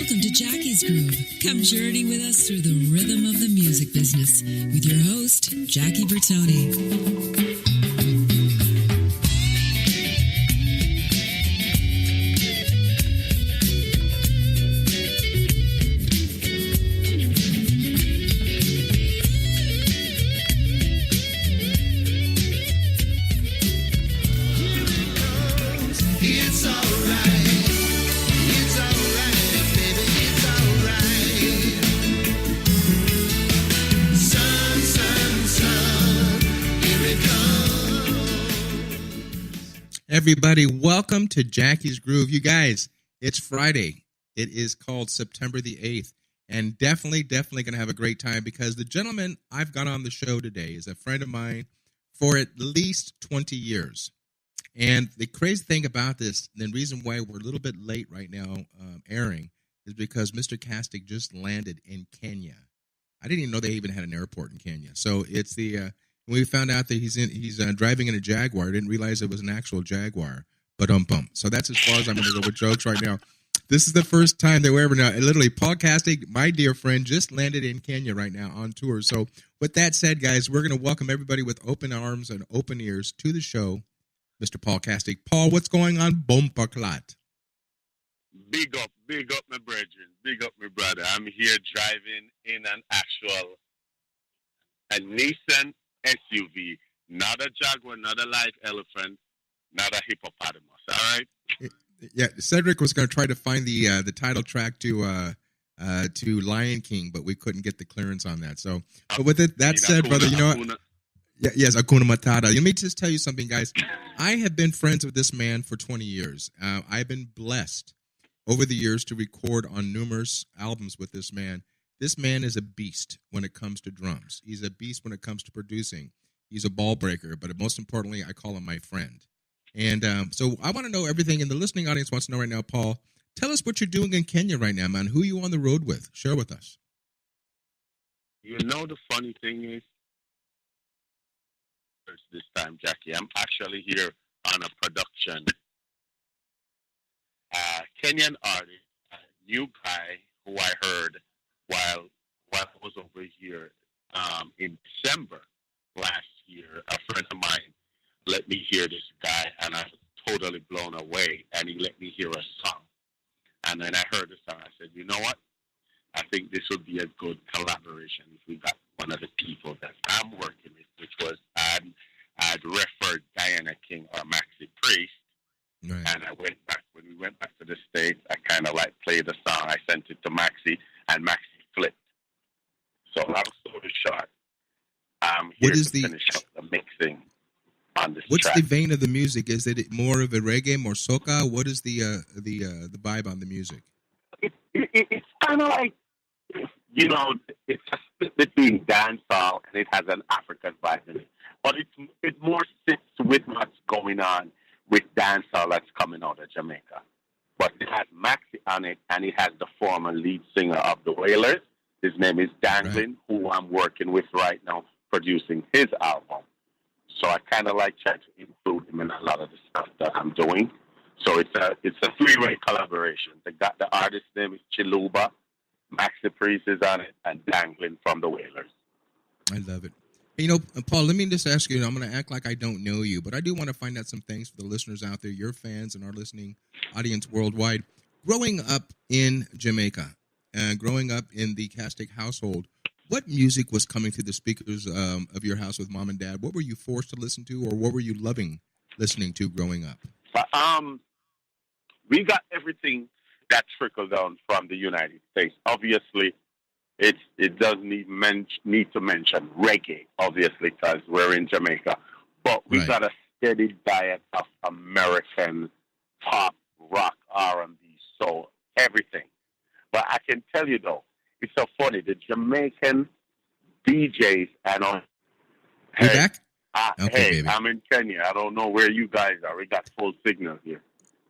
Welcome to Jackie's Groove. Come journey with us through the rhythm of the music business with your host, Jackie Bertoni. Everybody, welcome to Jackie's Groove. You guys, it's Friday. It is called September the 8th, and definitely going to have a great time because the gentleman I've got on the show today is a friend of mine for at least 20 years. And the crazy thing about this, the reason why we're a little bit late right now airing, is because Mr. Kastick just landed in Kenya. I didn't even know they even had an airport in Kenya. So it's the... When we found out that he's driving in a Jaguar, I didn't realize it was an actual Jaguar. But So that's as far as I'm going to go with jokes right now. This is the first time that we're ever now. Literally, Paul Kastick, my dear friend, just landed in Kenya right now on tour. So with that said, guys, we're going to welcome everybody with open arms and open ears to the show, Mr. Paul Kastick. Paul, what's going on? Bompa Clot. Big up, my brethren. Big up, my brother. I'm here driving in an actual a Nissan SUV, not a Jaguar, not a live elephant, not a hippopotamus. All right. Yeah, Cedric was going to try to find the title track to Lion King, but we couldn't get the clearance on that. So, but with that said, brother, you know what? Yes, Hakuna Matata. Let me just tell you something, guys. I have been friends with this man for 20 years. I've been blessed over the years to record on numerous albums with this man. This man is a beast when it comes to drums. He's a beast when it comes to producing. He's a ball breaker, but most importantly, I call him my friend. And so I want to know everything, and the listening audience wants to know right now, Paul, tell us what you're doing in Kenya right now, man. Who are you on the road with? Share with us. You know, the funny thing is, this time, Jackie, I'm actually here on a production. Kenyan artist, a new guy who I heard while I was over here in December last year. A friend of mine let me hear this guy, and I was totally blown away, and he let me hear a song. And then I heard the song. I said, you know what? I think this would be a good collaboration if we got one of the people that I'm working with, which was I'd referred Diana King or Maxi Priest. Right. And when we went back to the States, I kind of played the song. I sent it to Maxi, and Maxi flipped. So long story short, I'm here to finish up the mixing on this What's track. The vein of the music? Is it more of a reggae, more soca? What is the vibe on the music? It's kind of like, you know, it's a split between dancehall and it has an African vibe in it. But it more sits with what's going on with dancehall that's coming out of Jamaica. But it has Maxi on it, and it has the former lead singer of the Wailers. His name is Anglin, who I'm working with right now, producing his album. So I kind of try to include him in a lot of the stuff that I'm doing. So it's a three-way collaboration. The artist's name is Chiluba, Maxi Priest is on it, and Anglin from the Wailers. I love it. You know, Paul, let me just ask you, I'm going to act like I don't know you, but I do want to find out some things for the listeners out there, your fans and our listening audience worldwide. Growing up in Jamaica, growing up in the Kastick household, what music was coming through the speakers of your house with mom and dad? What were you forced to listen to, or what were you loving listening to growing up? We got everything that trickled down from the United States. Obviously, it doesn't need to mention reggae, obviously, because we're in Jamaica. But we got a steady diet of American pop, rock, R&B, soul, everything. But I can tell you, though, it's so funny. The Jamaican DJs and on. You back? Hey, baby. I'm in Kenya. I don't know where you guys are. We got full signal here.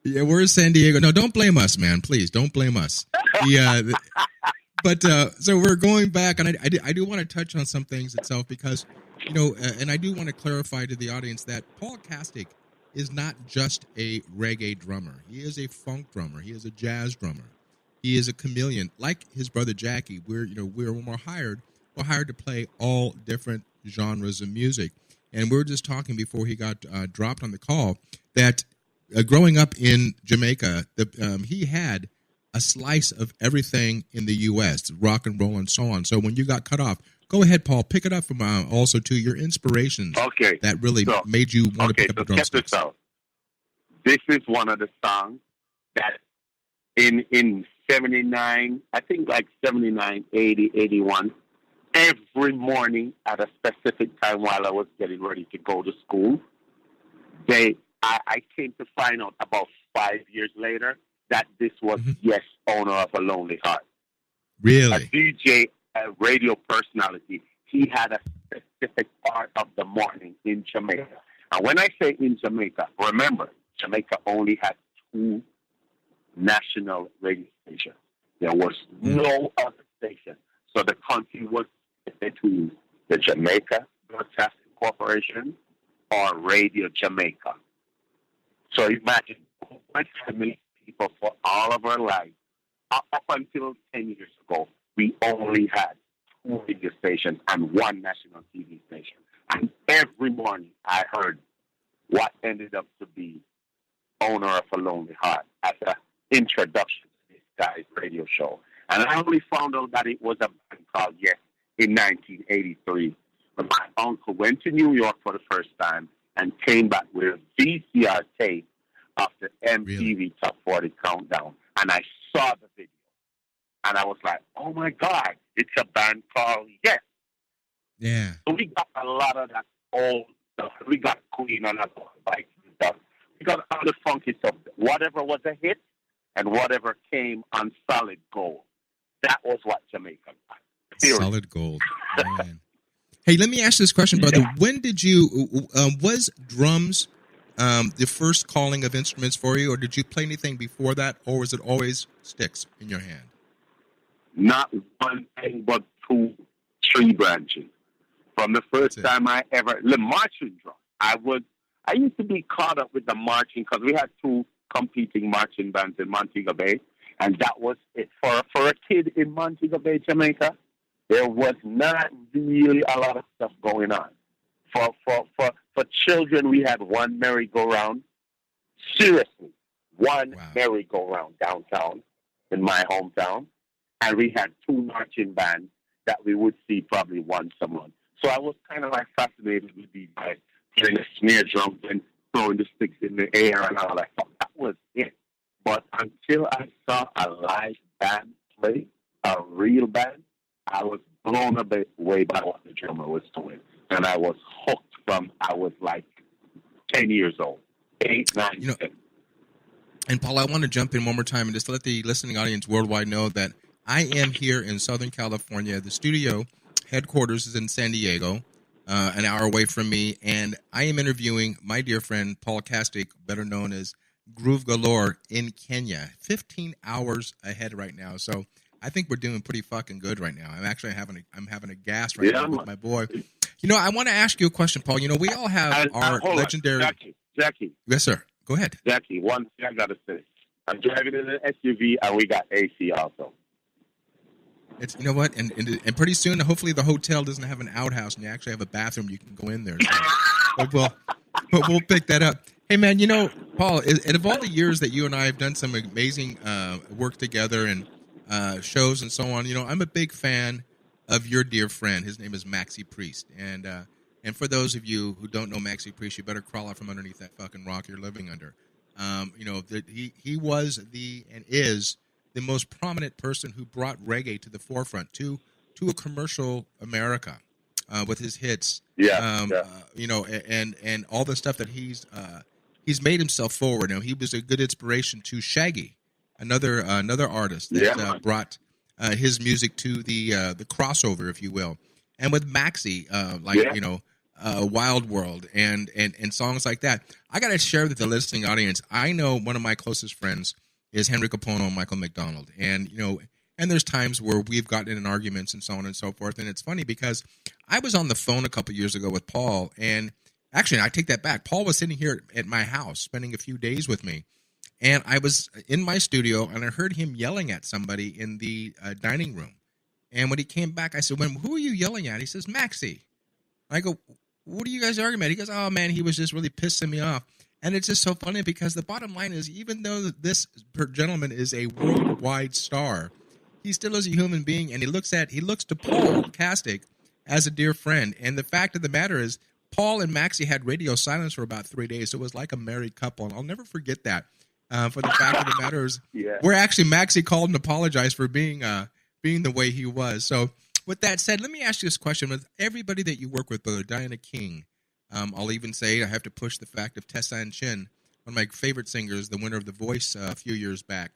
Yeah, we're in San Diego. No, don't blame us, man. Please, don't blame us. But so we're going back, and I do want to touch on some things itself because, you know, and I do want to clarify to the audience that Paul Kastick is not just a reggae drummer. He is a funk drummer. He is a jazz drummer. he is a chameleon, like his brother Jackie. We're hired to play all different genres of music. And we were just talking before he got dropped on the call that growing up in Jamaica, he had a slice of everything in the U.S., rock and roll and so on. So when you got cut off, go ahead, Paul, pick it up from also to your inspirations that really made you want to pick up the drumsticks. This is one of the songs that in 79, I think like 79, 80, 81, every morning at a specific time while I was getting ready to go to school, I came to find out about 5 years later that this was Yes, Owner of a Lonely Heart. Really? A DJ, a radio personality. He had a specific part of the morning in Jamaica. And when I say in Jamaica, remember, Jamaica only had 2 national radio stations. There was no other station. So the country was between the Jamaica Broadcasting Corporation or Radio Jamaica. So imagine, my family, people for all of our lives, up until 10 years ago, we only had 2 radio stations and 1 national TV station. And every morning I heard what ended up to be Owner of a Lonely Heart as an introduction to this guy's radio show. And I only found out that it was a band called Yes in 1983 when my uncle went to New York for the first time and came back with a VCR tape of the MTV Top 40 Countdown. And I saw the video. And I was like, oh my God, it's a band called Yes. Yeah. So we got a lot of that old stuff. We got Queen and other bikes and stuff. We got all the funky stuff. Whatever was a hit and whatever came on solid gold. That was what Jamaica got. Period. Solid gold. Man. Hey, let me ask this question, brother. Yeah. When did you, was drums the first calling of instruments for you, or did you play anything before that, or was it always sticks in your hand? Not one thing, but 2 tree branches. From the first time I ever, the marching drum. I used to be caught up with the marching because we had 2 competing marching bands in Montego Bay, and that was it. For a kid in Montego Bay, Jamaica, there was not really a lot of stuff going on. For children, we had 1 merry-go-round. Seriously, 1 merry-go-round downtown in my hometown. And we had 2 marching bands that we would see probably once a month. So I was kind of like fascinated with these guys playing the snare drums and throwing the sticks in the air and all that stuff. That was it. But until I saw a live band play, a real band, I was blown away by what the drummer was doing. And I was hooked from I was like 10 years old, 8, 9, 10. And Paul, I want to jump in one more time and just let the listening audience worldwide know that I am here in Southern California. The studio headquarters is in San Diego, an hour away from me, and I am interviewing my dear friend Paul Kastick, better known as Groove Galore, in Kenya. 15 hours ahead right now, so I think we're doing pretty fucking good right now. I'm actually having a gas right now with my boy. You know, I want to ask you a question, Paul. You know, we all have our legendary. Jackie. Yes, sir. Go ahead. Jackie, one thing I gotta say. I'm driving in an SUV, and we got AC also. It's, you know what, and pretty soon, hopefully, the hotel doesn't have an outhouse, and you actually have a bathroom you can go in there. So we'll pick that up. Hey, man, you know, Paul, out of all the years that you and I have done some amazing work together and shows and so on, you know, I'm a big fan of your dear friend. His name is Maxi Priest, and for those of you who don't know Maxi Priest, you better crawl out from underneath that fucking rock you're living under. You know, that he was and is the most prominent person who brought reggae to the forefront, to a commercial America, with his hits. You know, and all the stuff that he's made himself forward. You know, he was a good inspiration to Shaggy, another artist that brought his music to the crossover, if you will. And with Maxi, you know, Wild World and songs like that. I got to share with the listening audience. I know one of my closest friends is Henry Capono and Michael McDonald. And, you know, and there's times where we've gotten in arguments and so on and so forth. And it's funny because I was on the phone a couple years ago with Paul. And actually, I take that back. Paul was sitting here at my house spending a few days with me. And I was in my studio, and I heard him yelling at somebody in the dining room. And when he came back, I said, who are you yelling at? He says, Maxi. I go, what are you guys arguing about? He goes, oh, man, he was just really pissing me off. And it's just so funny because the bottom line is, even though this gentleman is a worldwide star, he still is a human being, and he looks to Paul Kastick as a dear friend. And the fact of the matter is, Paul and Maxi had radio silence for about 3 days. So it was like a married couple, and I'll never forget that. For the fact of the matter is, we're actually, Maxi called and apologized for being the way he was. So with that said, let me ask you this question. With everybody that you work with, Brother Diana King, I'll even say I have to push the fact of Tessanne Chin, one of my favorite singers, the winner of The Voice a few years back,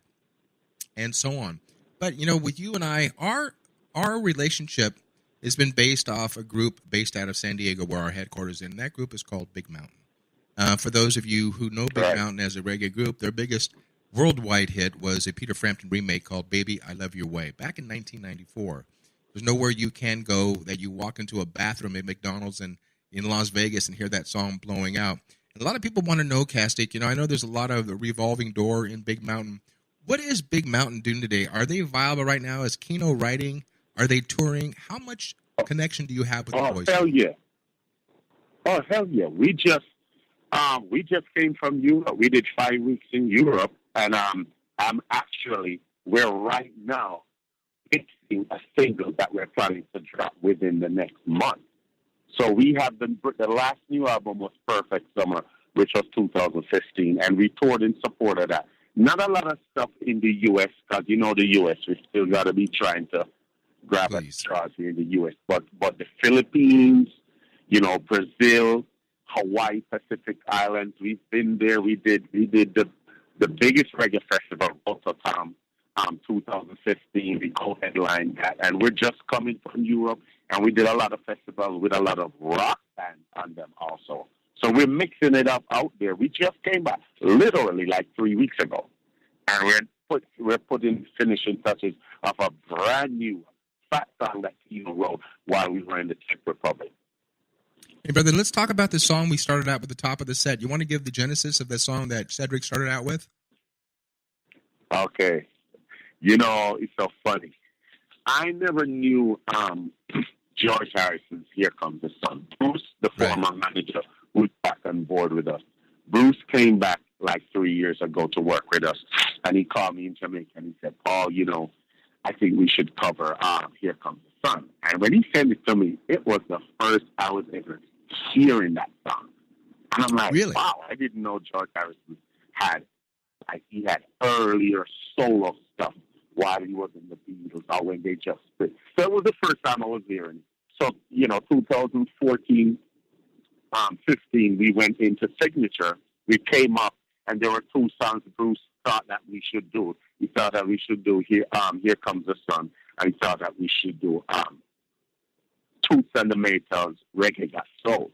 and so on. But, with you and I, our relationship has been based off a group based out of San Diego where our headquarters is, and that group is called Big Mountain. For those of you who know Big Mountain as a reggae group, their biggest worldwide hit was a Peter Frampton remake called Baby, I Love Your Way, back in 1994. There's nowhere you can go that you walk into a bathroom at McDonald's in Las Vegas and hear that song blowing out. And a lot of people want to know, Kastick, I know there's a lot of the revolving door in Big Mountain. What is Big Mountain doing today? Are they viable right now? Is Keno writing? Are they touring? How much connection do you have with the voice? Hell yeah. Oh, hell yeah. We just came from Europe. We did 5 weeks in Europe, and we're right now fixing a single that we're planning to drop within the next month. So we have the last new album was Perfect Summer, which was 2015, and we toured in support of that. Not a lot of stuff in the U.S., because the U.S., we still got to be trying to grab at stars here in the U.S. But the Philippines, Brazil, Hawaii, Pacific Islands, we've been there. We did the biggest reggae festival, Rotterdam, 2015. We co-headlined that, and we're just coming from Europe, and we did a lot of festivals with a lot of rock bands on them also. So we're mixing it up out there. We just came back literally like 3 weeks ago, and we're putting finishing touches of a brand new fat song that Keno wrote while we were in the Czech Republic. Hey, brother, let's talk about the song we started out with the top of the set. You want to give the genesis of the song that Cedric started out with? Okay. It's so funny. I never knew George Harrison's Here Comes the Sun. Bruce, the former manager, was back on board with us. Bruce came back like 3 years ago to work with us, and he called me in Jamaica, and he said, Paul, I think we should cover Here Comes the Sun. And when he sent it to me, it was the first I was ever hearing that song. And I'm like, really? Wow, I didn't know George Harrison had earlier solo stuff while he was in the Beatles or when they just split. So it was the first time I was hearing it. So, 2014, 15, we went into Signature. We came up, and there were 2 songs Bruce thought that we should do. He thought that we should do Here Comes the Sun, and he thought that we should do Toots and the Maytals, Reggae Got Soul.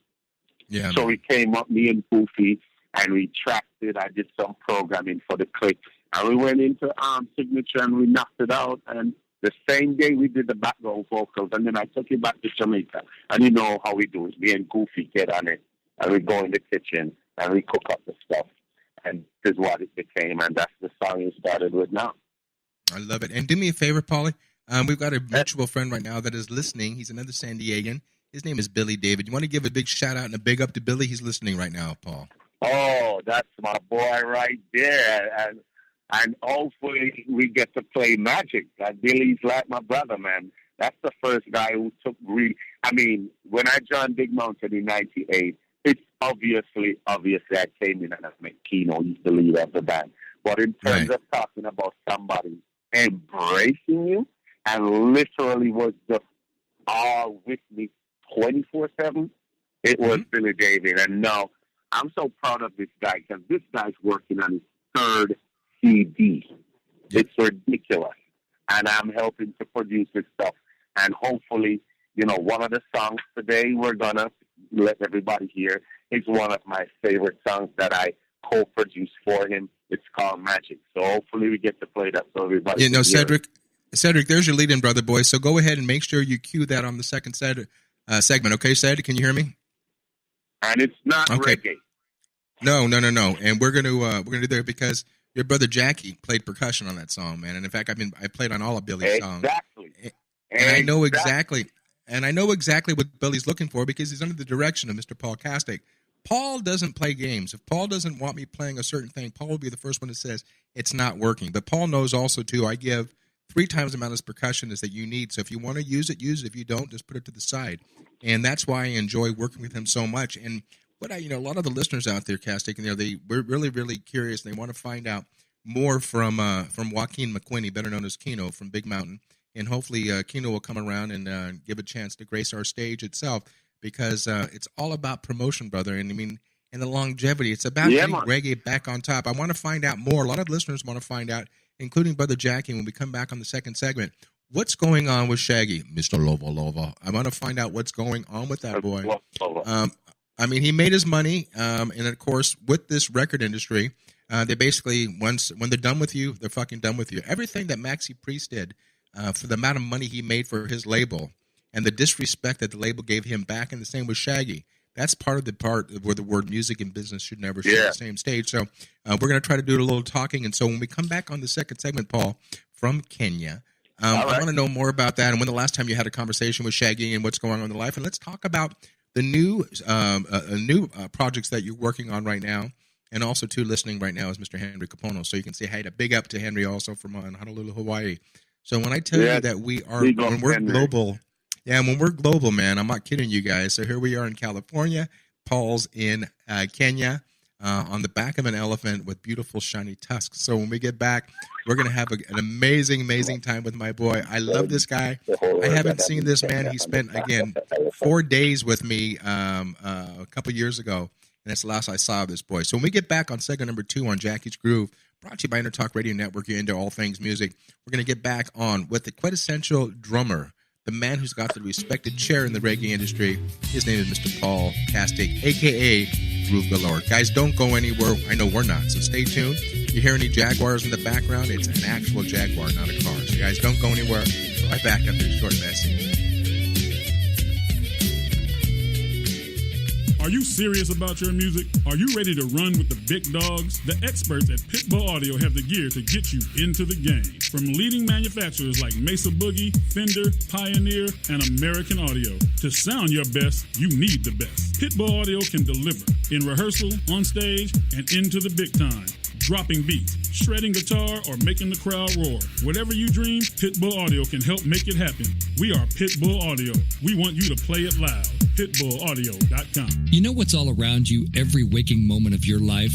Yeah. So we came up, me and Goofy, and we tracked it. I did some programming for the click, and we went into Signature, and we knocked it out, and the same day we did the background vocals, and then I took it back to Jamaica. And you know how we do it. Me and Goofy get on it, and we go in the kitchen, and we cook up the stuff. And this is what it became, and that's the song we started with now. I love it. And do me a favor, Paulie. We've got a mutual friend right now that is listening. He's another San Diegan. His name is Billy David. You want to give a big shout-out and a big up to Billy? He's listening right now, Paul. Oh, that's my boy right there. And hopefully we get to play Magic. Billy's like my brother, man. That's the first guy who took when I joined Big Mountain in 98, it's obviously I came in and I met Keno. He's the leader of the band. But in terms of talking about somebody embracing you and literally was just all with me 24/7, it was Billy David. And now I'm so proud of this guy because this guy's working on his 3rd CD. It's ridiculous. And I'm helping to produce this stuff. And hopefully, one of the songs today we're going to let everybody hear is one of my favorite songs that I co-produced for him. It's called Magic. So hopefully we get to play that so everybody can hear Cedric, there's your lead-in, brother boy. So go ahead and make sure you cue that on the second segment. Okay, Ced? Can you hear me? And it's not reggae. No. And we're gonna do that because Your brother Jackie played percussion on that song, man. And in fact, I played on all of Billy's songs. And I know exactly what Billy's looking for because he's under the direction of Mr. Paul Kastick. Paul doesn't play games. If Paul doesn't want me playing a certain thing, Paul will be the first one that says it's not working. But Paul knows also, too, I give 3 times the amount of percussion as that you need. So if you want to use it, use it. If you don't, just put it to the side. And that's why I enjoy working with him so much. And a lot of the listeners out there, Kastick, we're really, really curious. They want to find out more from Joaquin McQuinney, better known as Keno from Big Mountain. And hopefully Keno will come around and give a chance to grace our stage itself. Because it's all about promotion, brother. And and the longevity. It's about getting reggae back on top. I want to find out more. A lot of listeners want to find out, including Brother Jackie, when we come back on the second segment. What's going on with Shaggy? Mr. Lova. I want to find out what's going on with that boy. He made his money. And, of course, with this record industry, they basically, when they're done with you, they're fucking done with you. Everything that Maxi Priest did for the amount of money he made for his label, and the disrespect that the label gave him back, and the same with Shaggy. That's part where the word music and business should never share the same stage. So we're going to try to do a little talking. And so when we come back on the second segment, Paul, from Kenya, I want to know more about that and when the last time you had a conversation with Shaggy and what's going on in the life. And let's talk about the new projects that you're working on right now. And also, too, listening right now is Mr. Henry Capono. So you can say hey, big up to Henry also from Honolulu, Hawaii. So when I tell you that when we're global... Yeah, when we're global, man, I'm not kidding you guys. So here we are in California. Paul's in Kenya on the back of an elephant with beautiful shiny tusks. So when we get back, we're going to have an amazing time with my boy. I love this guy. I haven't seen this man. He spent, again, 4 days with me a couple years ago, and that's the last I saw of this boy. So when we get back on segment number 2 on Jackie's Groove, brought to you by Intertalk Radio Network, you're into all things music, we're going to get back on with the quintessential drummer, the man who's got the respected chair in the reggae industry. His name is Mr. Paul Kastick, a.k.a. Groove Galore. Guys, don't go anywhere. I know we're not, so stay tuned. If you hear any Jaguars in the background, it's an actual Jaguar, not a car. So, guys, don't go anywhere. Right back after a short message. Are you serious about your music? Are you ready to run with the big dogs? The experts at Pitbull Audio have the gear to get you into the game. From leading manufacturers like Mesa Boogie, Fender, Pioneer, and American Audio. To sound your best, you need the best. Pitbull Audio can deliver in rehearsal, on stage, and into the big time. Dropping beats, shredding guitar, or making the crowd roar. Whatever you dream, Pitbull Audio can help make it happen. We are Pitbull Audio. We want you to play it loud. PitbullAudio.com. You know what's all around you every waking moment of your life?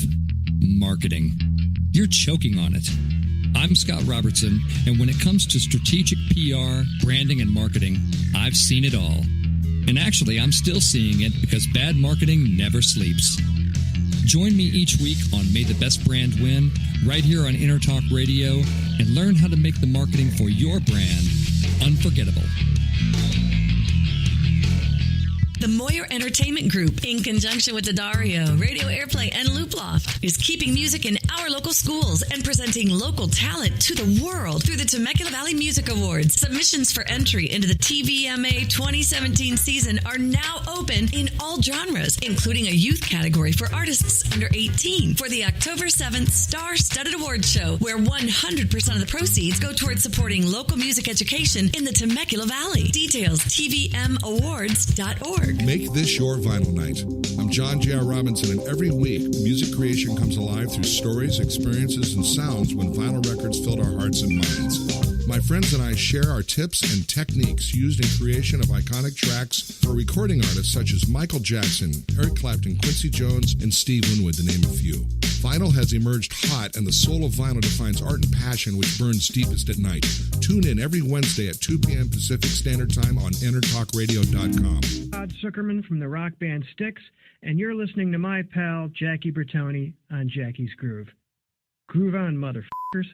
Marketing. You're choking on it. I'm Scott Robertson, and when it comes to strategic PR, branding, and marketing, I've seen it all. And actually, I'm still seeing it because bad marketing never sleeps. Join me each week on May the Best Brand Win, right here on Intertalk Radio, and learn how to make the marketing for your brand unforgettable. The Moyer Entertainment Group, in conjunction with Daddario, Radio Airplay, and Looploft, is keeping music in our local schools and presenting local talent to the world through the Temecula Valley Music Awards. Submissions for entry into the TVMA 2017 season are now open in all genres, including a youth category for artists under 18 for the October 7th Star-Studded Awards Show, where 100% of the proceeds go towards supporting local music education in the Temecula Valley. Details, tvmawards.org. Make this your vinyl night. I'm John J.R. Robinson, and every week, music creation comes alive through stories, experiences, and sounds when vinyl records filled our hearts and minds. My friends and I share our tips and techniques used in creation of iconic tracks for recording artists such as Michael Jackson, Eric Clapton, Quincy Jones, and Steve Winwood, to name a few. Vinyl has emerged hot, and the soul of vinyl defines art and passion which burns deepest at night. Tune in every Wednesday at 2 p.m. Pacific Standard Time on InterTalkRadio.com. Todd Zuckerman from the rock band Styx, and you're listening to my pal Jackie Bertoni on Jackie's Groove. Groove on, motherfuckers.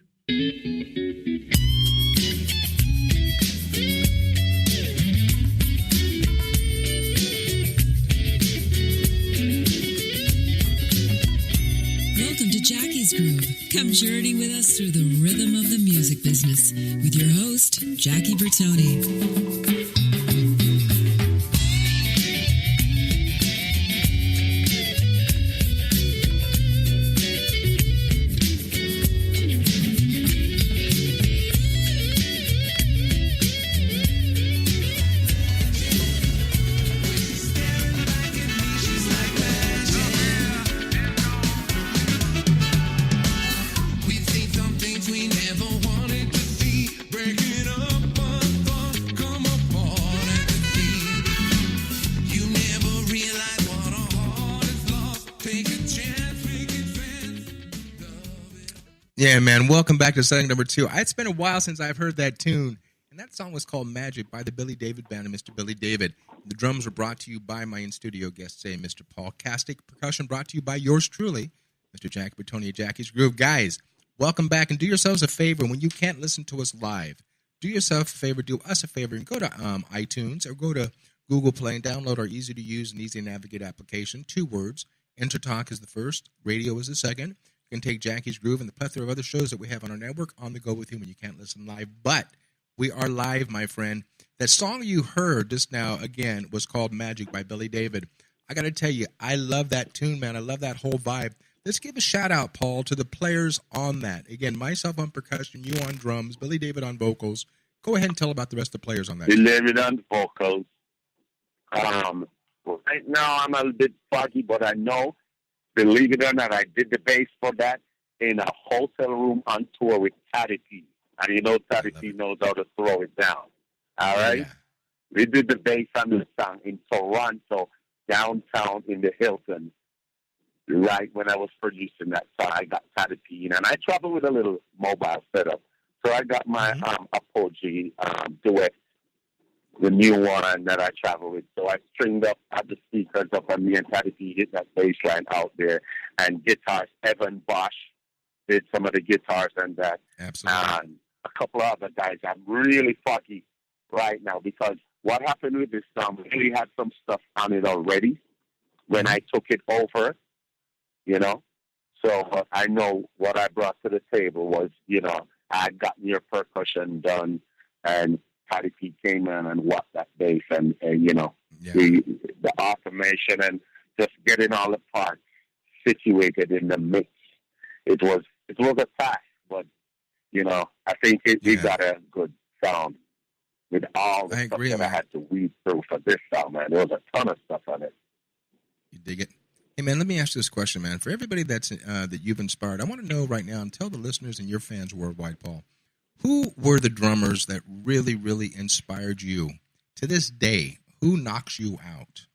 Welcome to Jackie's Groove. Come journey with us through the rhythm of the music business with your host, Jackie Bertoni. Yeah, man. Welcome back to segment number 2. It's been a while since I've heard that tune, and that song was called Magic by the Billy David Band and Mr. Billy David. The drums were brought to you by my in-studio guest today, Mr. Paul Kastick. Percussion brought to you by yours truly, Mr. Jackie Bertoni of Jackie's Groove. Guys, welcome back, and do yourselves a favor. When you can't listen to us live, do yourself a favor, do us a favor, and go to iTunes or go to Google Play and download our easy-to-use and easy-to-navigate application. 2 words. Intertalk is the first. Radio is the second. You can take Jackie's Groove and the plethora of other shows that we have on our network on the go with you when you can't listen live. But we are live, my friend. That song you heard just now, again, was called Magic by Billy David. I got to tell you, I love that tune, man. I love that whole vibe. Let's give a shout-out, Paul, to the players on that. Again, myself on percussion, you on drums, Billy David on vocals. Go ahead and tell about the rest of the players on that. Billy David on vocals. Right now, I'm a little bit foggy, but I know, believe it or not, I did the bass for that in a hotel room on tour with Taddy P. And you know Taddy P knows how to throw it down. All right? Yeah. We did the bass on the song in Toronto, downtown in the Hilton. Right when I was producing that song, I got Taddy P in. And I travel with a little mobile setup. So I got my Apogee duet, the new one that I travel with. So I stringed up, had the speakers up, and me and Taddy P hit that bass line out there. And guitars, Evan Bosch did some of the guitars and that. Absolutely. And a couple of other guys. I'm really foggy right now because what happened with this song, we really had some stuff on it already when I took it over, you know. So I know what I brought to the table was, you know, I had gotten your percussion done, and Taddy P came in and whacked that bass, and you know, the automation and just getting all the parts situated in the mix. It was a task, but you know, I think we got a good sound with all the stuff that I had to weed through for this song, man. There was a ton of stuff on it. You dig it? Hey, man, let me ask you this question, man. For everybody that's that you've inspired, I want to know right now, and tell the listeners and your fans worldwide, Paul, who were the drummers that really, really inspired you? To this day, who knocks you out?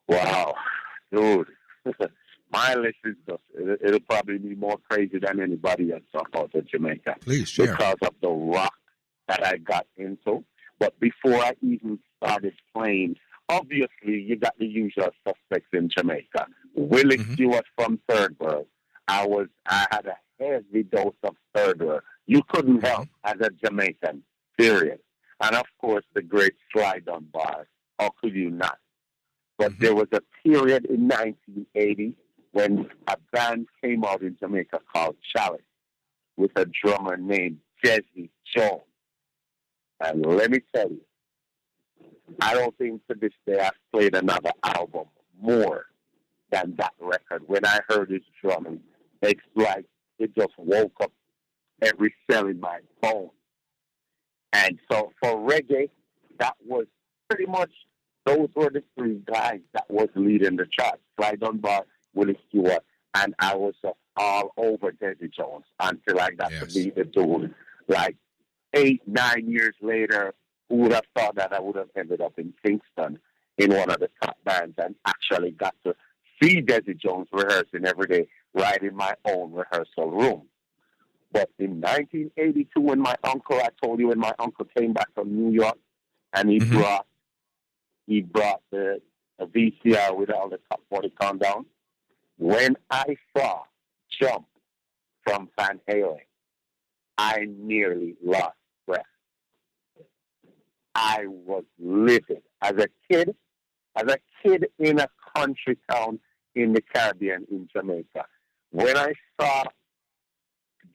Wow, dude. My list is just, it'll probably be more crazy than anybody else out of Jamaica. Please share. Because of the rock that I got into. But before I even started playing, obviously you got the usual suspects in Jamaica. Willie Stewart from Third World. I had a heavy dose of Third World. You couldn't help as a Jamaican, period. And of course the great slide on bars. How could you not? But there was a period in 1980 when a band came out in Jamaica called Chalice with a drummer named Jesse Jones. And let me tell you, I don't think to this day I've played another album more than that record. When I heard his drumming, it's like it just woke up every cell in my bone. And so for reggae, that was pretty much, those were the 3 guys that was leading the charts. Slide Dunbar, Willie Stewart, and I was just all over Desi Jones until I got to be the dude. Like 8, 9 years later, who would have thought that I would have ended up in Kingston in one of the top bands and actually got to see Desi Jones rehearsing every day right in my own rehearsal room. But in 1982, when my uncle came back from New York and he brought the VCR with all the top 40 countdown, when I saw Jump from Van Halen, I nearly lost breath. I was livid. As a kid in a country town in the Caribbean in Jamaica, when I saw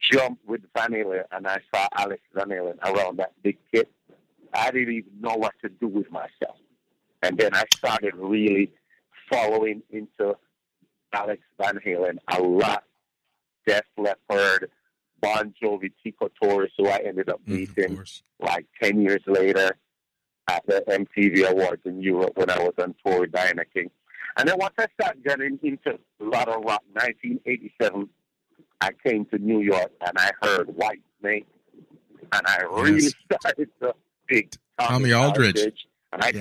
Jump with Van Halen and I saw Alex Van Halen around that big kit, I didn't even know what to do with myself. And then I started really following into Alex Van Halen a lot. Def Leppard, Bon Jovi, Tico Torres, who I ended up meeting like 10 years later at the MTV Awards in Europe when I was on tour with Diana King. And then once I started getting into a lot of rock, 1987, I came to New York and I heard White Snake, and I really started to dig Tommy Aldridge. And I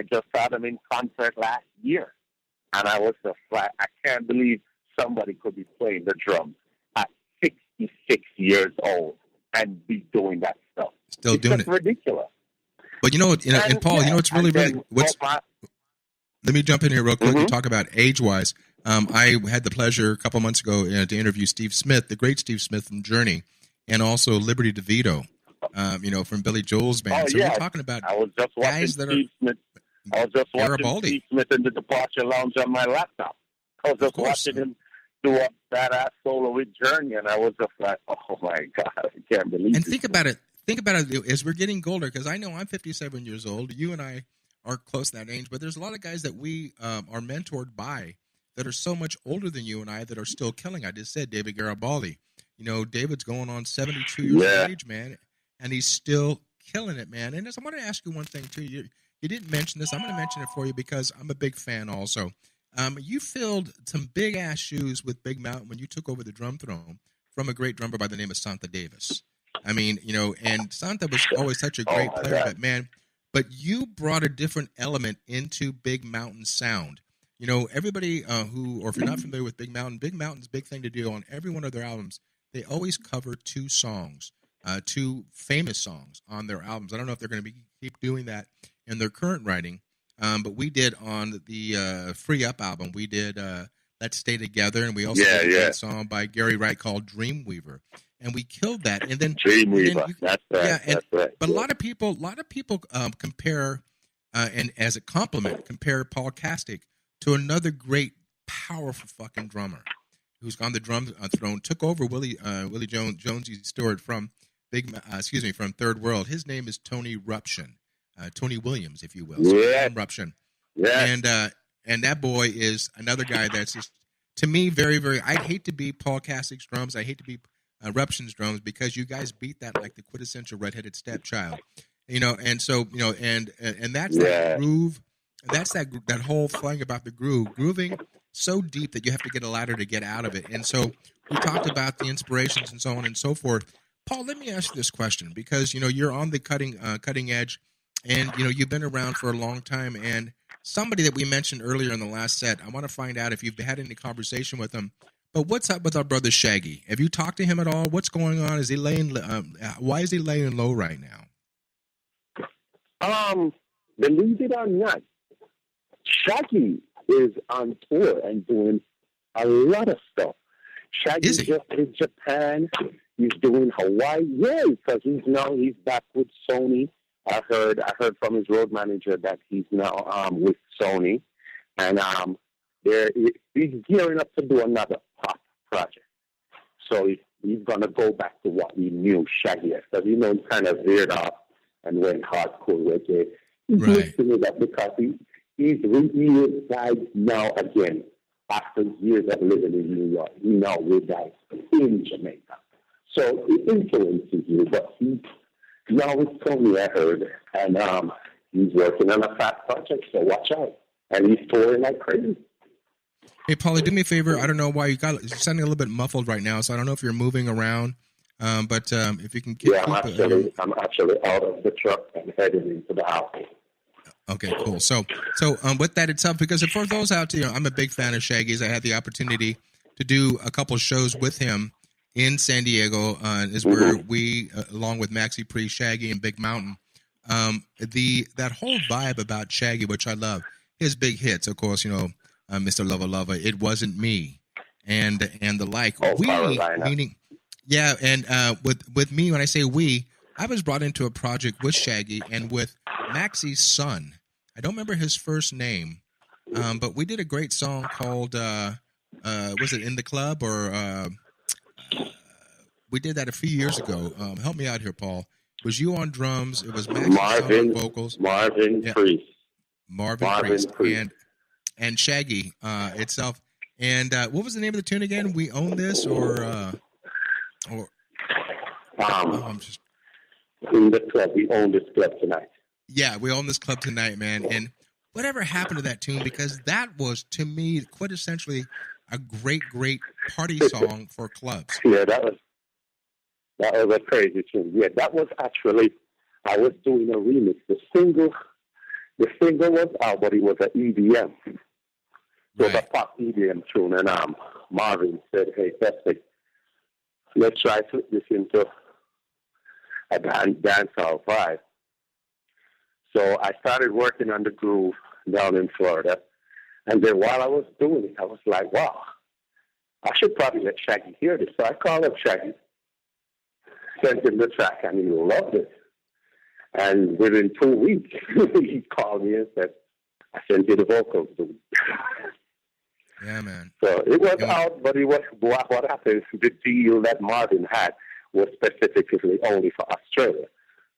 just saw them in concert last year. And I was just like, I can't believe somebody could be playing the drums at 66 years old and be doing that stuff. Still doing it. Ridiculous. But and Paul, what's really let me jump in here real quick and talk about age-wise. I had the pleasure a couple months ago to interview Steve Smith, the great Steve Smith from Journey, and also Liberty DeVito, from Billy Joel's band. So we're talking about guys that Steve Smith. I was just watching Steve Smith in the Departure Lounge on my laptop. I was just watching him do a badass solo with Journey, and I was just like, oh my God, I can't believe it. And think about it as we're getting older, because I know I'm 57 years old. You and I are close to that age, but there's a lot of guys that we are mentored by that are so much older than you and I that are still killing. I just said David Garibaldi. David's going on 72 years of age, man, and he's still killing it, man. And I want to ask you one thing, too. You didn't mention this. I'm going to mention it for you because I'm a big fan also. You filled some big-ass shoes with Big Mountain when you took over the drum throne from a great drummer by the name of Santa Davis. I mean, and Santa was always such a great player, but you brought a different element into Big Mountain sound. Everybody or if you're not familiar with Big Mountain's big thing to do on every one of their albums, they always cover two songs, two famous songs on their albums. I don't know if they're going to keep doing that in their current writing, but we did on the Free Up album. We did Let's Stay Together, and we also did a song by Gary Wright called Dreamweaver. And we killed that, and then Dreamweaver. That's right. Yeah, that's right. But a lot of people compare, and as a compliment, compare Paul Kastick to another great, powerful fucking drummer who's on the drum throne. Took over Willie Jonesy Stewart from from Third World. His name is Tony Ruption, Tony Williams, if you will. Ruption. Yeah. And that boy is another guy that's just, to me, very, very. I'd hate to be Paul Kastick's drums. I hate to be Ruption's drums, because you guys beat that like the quintessential redheaded stepchild, and so and that's that groove. That's that whole thing about the grooving so deep that you have to get a ladder to get out of it. And so we talked about the inspirations and so on and so forth. Paul, let me ask you this question, because you're on the cutting edge, and you've been around for a long time. And somebody that we mentioned earlier in the last set, I want to find out if you've had any conversation with him. But what's up with our brother Shaggy? Have you talked to him at all? What's going on? Is he why is he laying low right now? Believe it or not, Shaggy is on tour and doing a lot of stuff. Shaggy just in Japan. He's doing Hawaii. Yeah, because he's back with Sony. I heard from his road manager that he's now with Sony, and he's gearing up to do another pop project. So he's gonna go back to what we knew Shaggy as, because he kind of veered off and went hardcore reggae. He's mixing it up because he's re-energized now again after years of living in New York. He now resides in Jamaica. So it influences you, but he's now with Tony, I heard, and he's working on a fat project, so watch out. And he's touring like crazy. Hey, Paulie, do me a favor. I don't know why you're sounding a little bit muffled right now, so I don't know if you're moving around. But if you can keep I'm actually out of the truck and heading into the house. Okay, cool. So with that itself, because for those out there, I'm a big fan of Shaggy's. I had the opportunity to do a couple shows with him in San Diego. Is where we, along with Maxi Priest, Shaggy, and Big Mountain, that whole vibe about Shaggy, which I love. His big hits, of course, Mr. Lover Lover, It Wasn't Me, and the like. Meaning, and with me, when I say we, I was brought into a project with Shaggy and with Maxi's son. I don't remember his first name, but we did a great song called, was it In the Club? Or we did that a few years ago. Help me out here, Paul. It was you on drums. It was Maxi's on vocals. Marvin Priest. Marvin Priest. And Shaggy itself. And what was the name of the tune again? We Own This, I'm just in the club. We own this club tonight. Yeah, we own this club tonight, man. And whatever happened to that tune? Because that was, to me, quintessentially a great, great party song for clubs. Yeah, that was a crazy tune. Yeah, that was actually, I was doing a remix. The single was out, but it was an EDM. So the pop EDM tune, and Marvin said, "Hey, Kastick, let's try to put this into a dancehall vibe." So I started working on the groove down in Florida, and then while I was doing it, I was like, "Wow, I should probably let Shaggy hear this." So I called up Shaggy, sent him the track, and he loved it. And within 2 weeks, he called me and said, "I sent you the vocals, dude." Yeah, man. So it was out, but it was what happened. The deal that Marvin had was specifically only for Australia.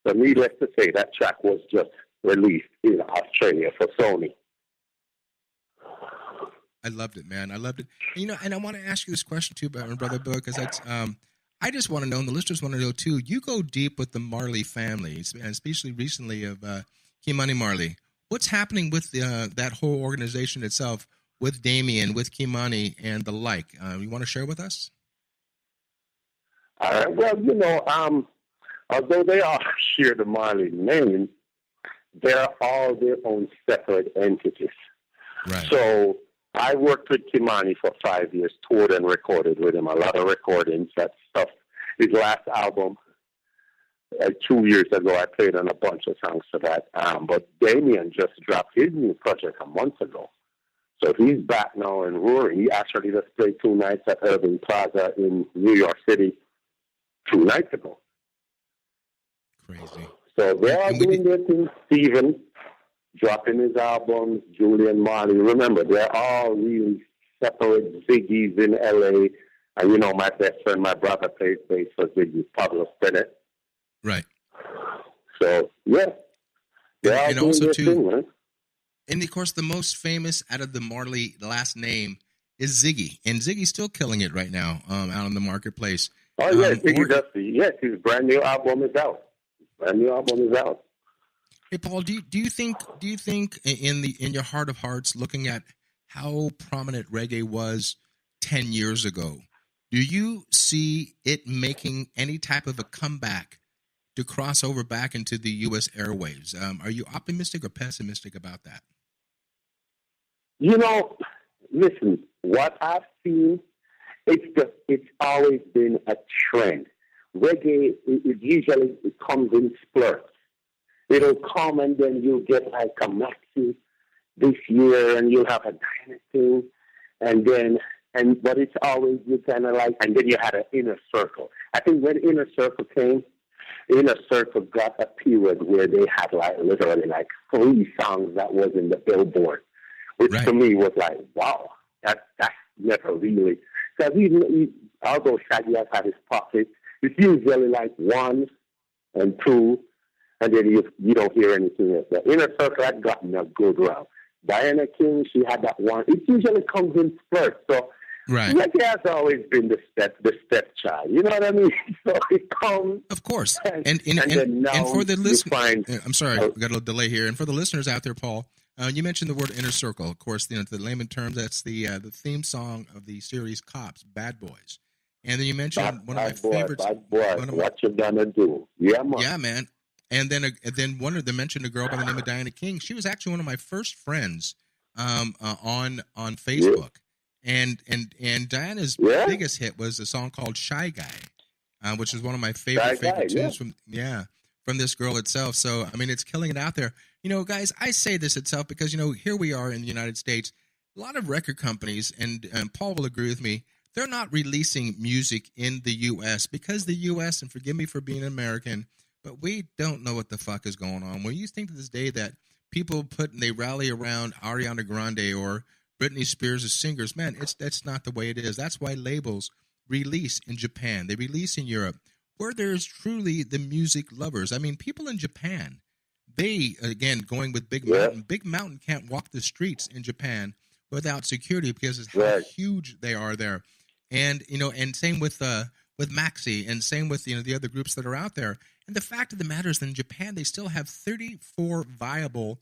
So needless to say, that track was just released in Australia for Sony. I loved it, man. I loved it. And I want to ask you this question too, Brother Book, because that's I just want to know, and the listeners want to know too. You go deep with the Marley family, and especially recently of Ky-Mani Marley. What's happening with that whole organization itself, with Damien, with Ky-Mani, and the like? You want to share with us? Well, although they all share the Marley name, they're all their own separate entities. Right. So I worked with Ky-Mani for 5 years, toured and recorded with him, a lot of recordings, that stuff. His last album, 2 years ago, I played on a bunch of songs for that. But Damien just dropped his new project a month ago. So he's back now and roaring. He actually just played 2 nights at Urban Plaza in New York City 2 nights ago. Crazy. So they're all doing their thing. Steven dropping his albums, Julian Marley. Remember, they're all really separate Ziggy's in L.A. And, my best friend, my brother, plays bass for Ziggy, Pablo Bennett. Right. So, yeah. They're all doing their thing, man. And, of course, the most famous out of the Marley last name is Ziggy. And Ziggy's still killing it right now out in the marketplace. Oh, yeah, Ziggy does. Yes, his brand new album is out. Hey, Paul, do you think in your heart of hearts, looking at how prominent reggae was 10 years ago, do you see it making any type of a comeback to cross over back into the U.S. airwaves? Are you optimistic or pessimistic about that? Listen, what I've seen, it's always been a trend. Reggae, it comes in splurts. It'll come and then you'll get like a Maxi this year and you'll have a Dynasty but it's always you kind of like, and then you had an Inner Circle. I think when Inner Circle came, Inner Circle got a period where they had like literally like 3 songs that was in the Billboard, which to me was like, wow, that's never really, because although Shaggy has had his pockets, it's usually like 1 and 2, and then you don't hear anything else. The Inner Circle had gotten a good round. Diana King, she had that one. It usually comes in first. So Reggae has always been the stepchild. You know what I mean? So it comes. Of course. And now for the listeners, I'm sorry, we got a little delay here. And for the listeners out there, Paul, you mentioned the word Inner Circle. Of course, the layman terms, that's the theme song of the series Cops, Bad Boys. And then you mentioned one of my favorites. Bad boy, what you gonna do? Yeah, man. Yeah, man. And then one of them mentioned a girl by the name of Diana King. She was actually one of my first friends on Facebook. And Diana's biggest hit was a song called Shy Guy, which is one of my favorite tunes from this girl itself. So, I mean, it's killing it out there. Guys, I say this itself because, here we are in the United States. A lot of record companies, and Paul will agree with me, they're not releasing music in the U.S. because the U.S., and forgive me for being an American, but we don't know what the fuck is going on. When you think to this day that people they rally around Ariana Grande or Britney Spears as singers, man, that's not the way it is. That's why labels release in Japan. They release in Europe, where there's truly the music lovers. I mean, people in Japan, they, again, going with Big Mountain. Big Mountain can't walk the streets in Japan without security because of how huge they are there. And, and same with Maxi, and same with, the other groups that are out there. And the fact of the matter is that in Japan, they still have 34 viable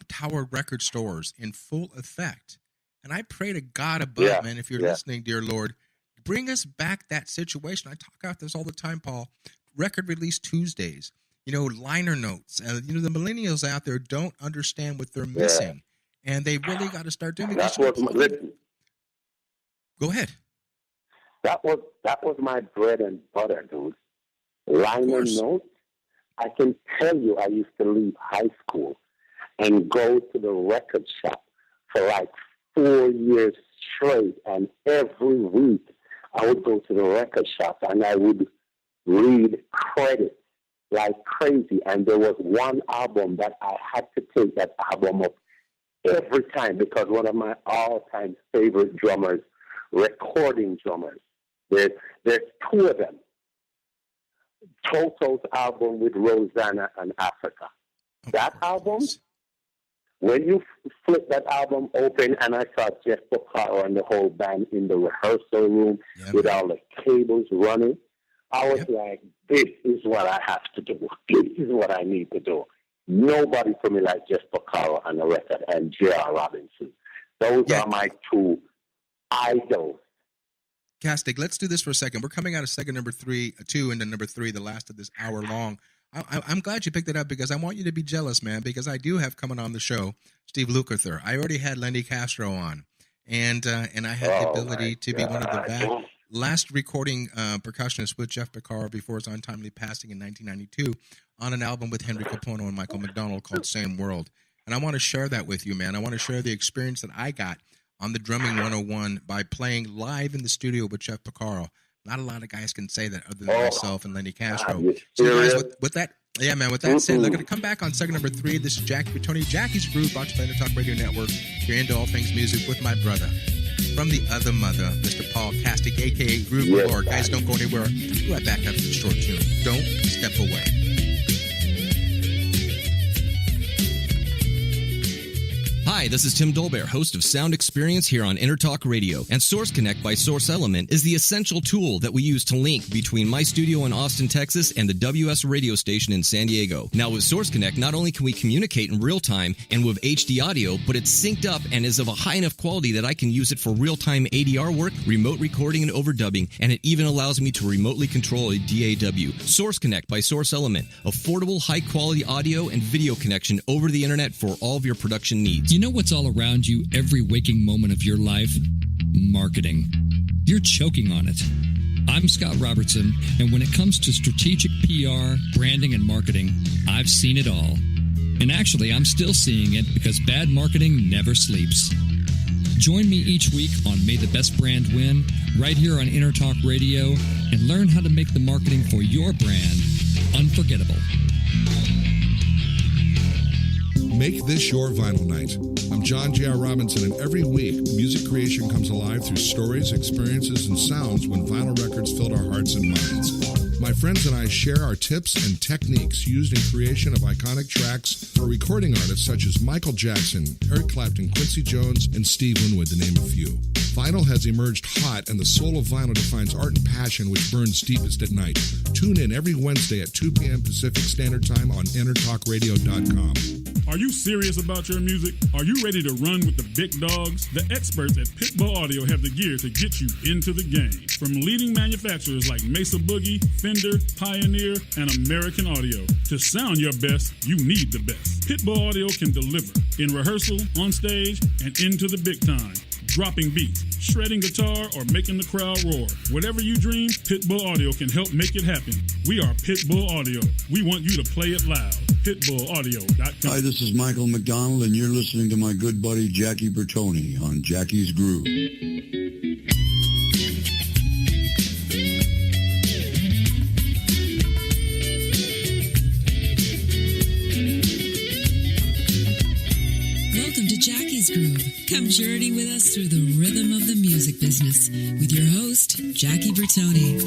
Tower record stores in full effect. And I pray to God above, man, if you're listening, dear Lord, bring us back that situation. I talk about this all the time, Paul. Record release Tuesdays, liner notes. The millennials out there don't understand what they're missing. and they really got to start doing it. That was listen. Go ahead. That was my bread and butter, dude. Liner notes. I can tell you, I used to leave high school and go to the record shop for like 4 years straight, and every week I would go to the record shop and I would read credits like crazy. And there was one album that I had to take that album up every time because one of my all-time favorite drummers, recording drummers, there's two of them. Toto's album with Rosanna and Africa. That album, when you flip that album open, and I saw Jeff Porcaro and the whole band in the rehearsal room with all the cables running, I was like, this is what I have to do. This is what I need to do. Nobody for me like Jeff Porcaro on the record and J.R. Robinson. Those are my two idols. Kastick, let's do this for a second. We're coming out of segment number 2 into number 3, the last of this hour long. I'm glad you picked it up because I want you to be jealous, man, because I do have coming on the show Steve Lukather. I already had Lenny Castro on, and I had the ability to be one of the last recording percussionists with Jeff Porcaro before his untimely passing in 1992 on an album with Henry Capono and Michael McDonald called Same World. And I want to share that with you, man. I want to share the experience that I got on the Drumming 101 by playing live in the studio with Jeff Porcaro. Not a lot of guys can say that other than myself and Lenny Castro. So guys, with that, with that said, we're going to come back on segment number 3. This is Jackie Bertoni, Jackie's Groove, brought to you by the Talk Radio Network. You're into all things music with my brother from the other mother, Mr. Paul Kastick, a.k.a. Groove Lord. Guys, don't go anywhere. Be right back after the short tune. Don't step away. Hi, this is Tim Dolbear, host of Sound Experience here on Intertalk Radio. And Source Connect by Source Element is the essential tool that we use to link between my studio in Austin, Texas, and the WS radio station in San Diego. Now, with Source Connect, not only can we communicate in real time and with HD audio, but it's synced up and is of a high enough quality that I can use it for real-time ADR work, remote recording, and overdubbing, and it even allows me to remotely control a DAW. Source Connect by Source Element. Affordable, high-quality audio and video connection over the internet for all of your production needs. You know what's all around you every waking moment of your life? Marketing. You're choking on it. I'm Scott Robertson, and when it comes to strategic PR, branding, and marketing, I've seen it all. And actually, I'm still seeing it because bad marketing never sleeps. Join me each week on May the Best Brand Win, right here on Intertalk Radio, and learn how to make the marketing for your brand unforgettable. Make this your vinyl night. I'm John J.R. Robinson, and every week, music creation comes alive through stories, experiences, and sounds when vinyl records filled our hearts and minds. My friends and I share our tips and techniques used in creation of iconic tracks for recording artists such as Michael Jackson, Eric Clapton, Quincy Jones, and Steve Winwood, to name a few. Vinyl has emerged hot, and the soul of vinyl defines art and passion which burns deepest at night. Tune in every Wednesday at 2 p.m. Pacific Standard Time on intertalkradio.com. Are you serious about your music? Are you ready to run with the big dogs? The experts at Pitbull Audio have the gear to get you into the game. From leading manufacturers like Mesa Boogie, Fender, Pioneer, and American Audio. To sound your best, you need the best. Pitbull Audio can deliver in rehearsal, on stage, and into the big time. Dropping beats, shredding guitar, or making the crowd roar. Whatever you dream, Pitbull Audio can help make it happen. We are Pitbull Audio. We want you to play it loud. PitbullAudio.com. Hi, this is Michael McDonald, and you're listening to my good buddy Jackie Bertoni on Jackie's Groove. Welcome to Jackie's Groove. Come journey with us through the rhythm of the music business with your host, Jackie Bertoni.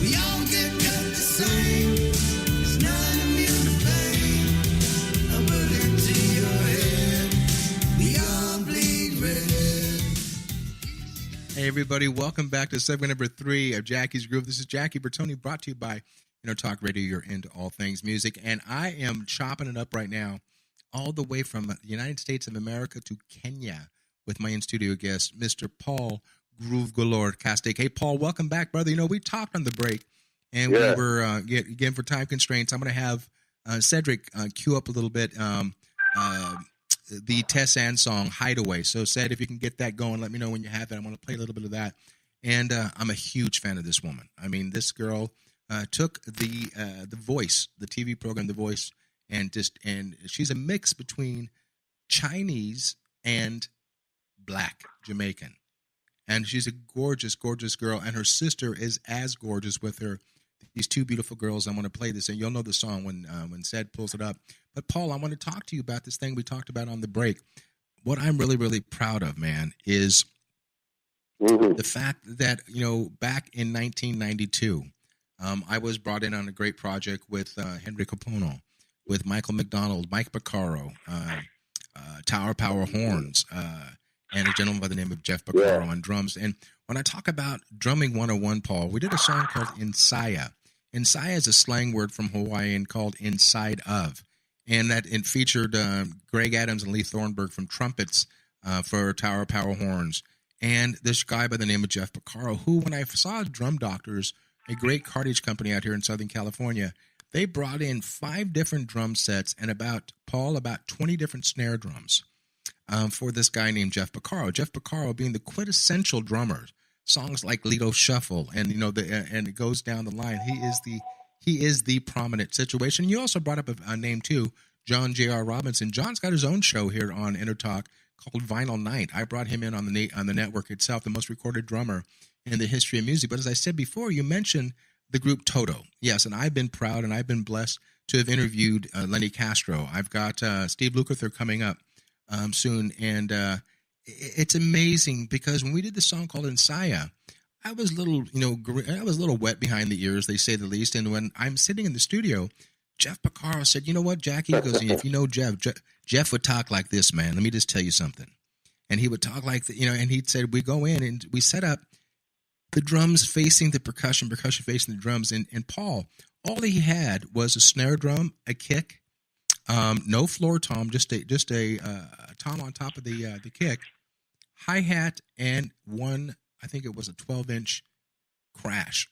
We all get cut the same. It's not immune to everybody. Welcome back to segment number 3 of Jackie's Groove. This is Jackie Bertoni, brought to you by Talk Radio. You're into all things music. And I am chopping it up right now, all the way from the United States of America to Kenya, with my in-studio guest, Mr. Paul Groove Galore Kastick. Hey, Paul, welcome back, brother. We talked on the break, and we were, again, for time constraints, I'm going to have Cedric cue up a little bit the Tessanne song, Hideaway. So, Ced, if you can get that going, let me know when you have it. I want to play a little bit of that. And I'm a huge fan of this woman. I mean, this girl took the Voice, the TV program The Voice, and she's a mix between Chinese and Black Jamaican. And she's a gorgeous, gorgeous girl. And her sister is as gorgeous with her. These two beautiful girls. I want to play this, and you'll know the song when Ced pulls it up. But, Paul, I want to talk to you about this thing we talked about on the break. What I'm really, really proud of, man, is the fact that, back in 1992, I was brought in on a great project with Henry Capono, with Michael McDonald, Mike Porcaro, Tower Power Horns, and a gentleman by the name of Jeff Porcaro on drums. And when I talk about drumming 101, Paul, we did a song called Insaya. Insaya is a slang word from Hawaiian called inside of. And that it featured Greg Adams and Lee Thornburg from trumpets for Tower Power Horns. And this guy by the name of Jeff Porcaro, who, when I saw Drum Doctors, a great cartage company out here in Southern California, they brought in 5 different drum sets and about 20 different snare drums for this guy named Jeff Porcaro. Jeff Porcaro being the quintessential drummer. Songs like Lido Shuffle and and it goes down the line. He is the prominent situation. You also brought up a name too, John J.R. Robinson. John's got his own show here on Intertalk called Vinyl Night. I brought him in on the network itself, the most recorded drummer in the history of music. But as I said before, you mentioned the group Toto. Yes, and I've been proud and I've been blessed to have interviewed Lenny Castro. I've got Steve Lukather coming up soon, and it's amazing because when we did the song called Insaya, I was a little wet behind the ears, they say the least. And when I'm sitting in the studio, Jeff Porcaro said, "You know what, Jackie?" He goes, "If you know Jeff would talk like this, man. Let me just tell you something." And he would talk like and he said, "We go in and we set up the drums facing the percussion facing the drums." And Paul, all he had was a snare drum, a kick, no floor tom, just a tom on top of the kick, hi-hat, and one, I think it was a 12-inch crash.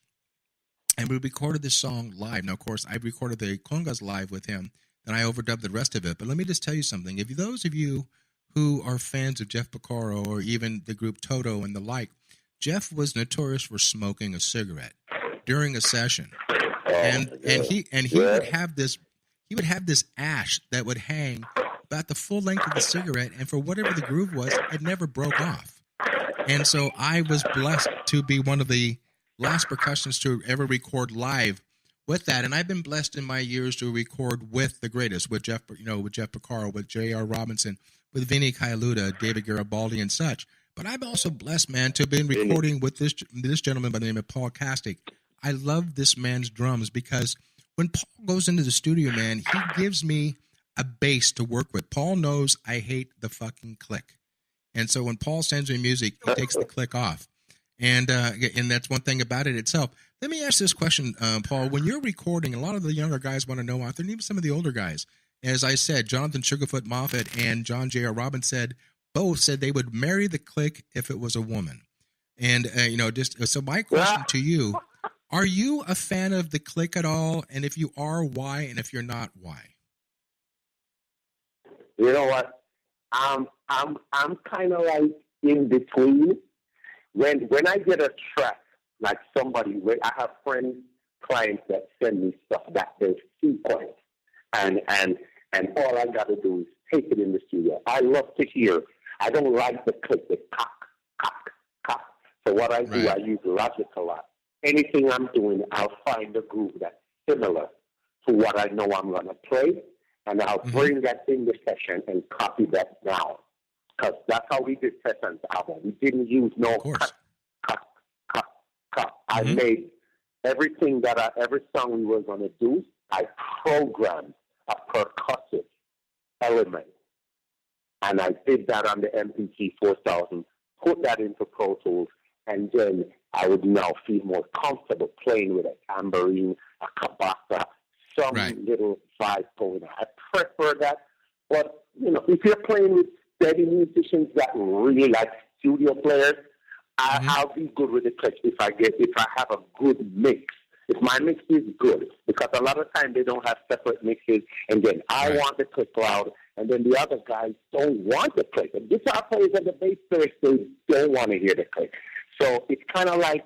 And we recorded this song live. Now, of course, I recorded the congas live with him, then I overdubbed the rest of it. But let me just tell you something. If those of you who are fans of Jeff Porcaro or even the group Toto and the like, Jeff was notorious for smoking a cigarette during a session. And he would have this ash that would hang about the full length of the cigarette, and for whatever the groove was, it never broke off. And so I was blessed to be one of the last percussionists to ever record live with that. And I've been blessed in my years to record with the greatest, with Jeff Porcaro, with J.R. Robinson, with Vinny Colaiuta, David Garibaldi, and such. But I'm also blessed, man, to have been recording with this gentleman by the name of Paul Kastick. I love this man's drums because when Paul goes into the studio, man, he gives me a bass to work with. Paul knows I hate the fucking click. And so when Paul sends me music, he takes the click off. And that's one thing about it itself. Let me ask this question, Paul. When you're recording, a lot of the younger guys want to know out there, and even some of the older guys, as I said, Jonathan Sugarfoot Moffett and John J.R. Robinson both said they would marry the click if it was a woman. And, so my question to you, are you a fan of the click at all? And if you are, why? And if you're not, why? You know what? I'm kind of like in between. When I get a track, like somebody, I have clients that send me stuff that there's sequence, and all I got to do is take it in the studio. I love to hear. I don't like the click, the cock, cock, cock. So what I do, I use Logic a lot. Anything I'm doing, I'll find a groove that's similar to what I know I'm going to play, and I'll bring that in the session and copy that down. Because that's how we did Tessanne's album. We didn't use no cut. I made everything every song we were going to do, I programmed a percussive element. And I did that on the MPT 4000, put that into Pro Tools, and then I would now feel more comfortable playing with a tambourine, a kabasa, some little vibe going on. I prefer that. But, you know, if you're playing with steady musicians that really like studio players, I'll be good with the click if I have a good mix. If my mix is good, because a lot of times they don't have separate mixes, and then I want the click loud, and then the other guys don't want the click. The guitar players and the bass players, they don't want to hear the click. So it's kind of like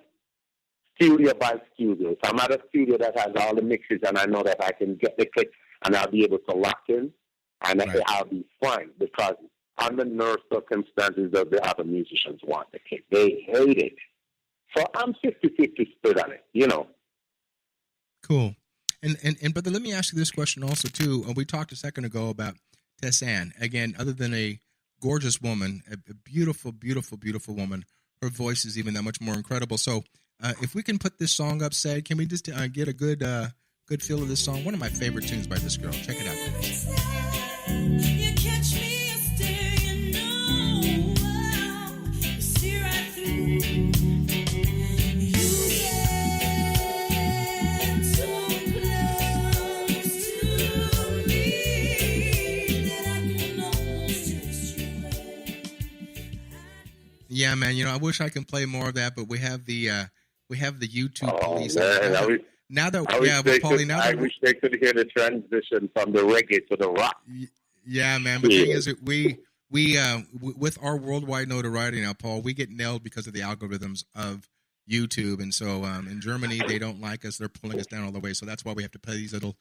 studio by studio. If I'm at a studio that has all the mixes and I know that I can get the click and I'll be able to lock in, and I'll be fine, because under no circumstances does the other musicians want the click. They hate it. So I'm 50-50 split on it, you know. Cool. And brother, let me ask you this question also too. We talked a second ago about Tessanne. Again, other than a gorgeous woman, a beautiful, beautiful, beautiful woman, her voice is even that much more incredible. So if we can put this song up, say, can we just get a good feel of this song? One of my favorite tunes by this girl. Check it out. You catch me a stare, you know, you see right through. Yeah, man. You know, I wish I could play more of that, but we have the YouTube police. I wish they could hear the transition from the reggae to the rock. Yeah, man. But the thing is, we with our worldwide notoriety now, Paul, we get nailed because of the algorithms of YouTube, and so in Germany they don't like us; they're pulling us down all the way. So that's why we have to play these little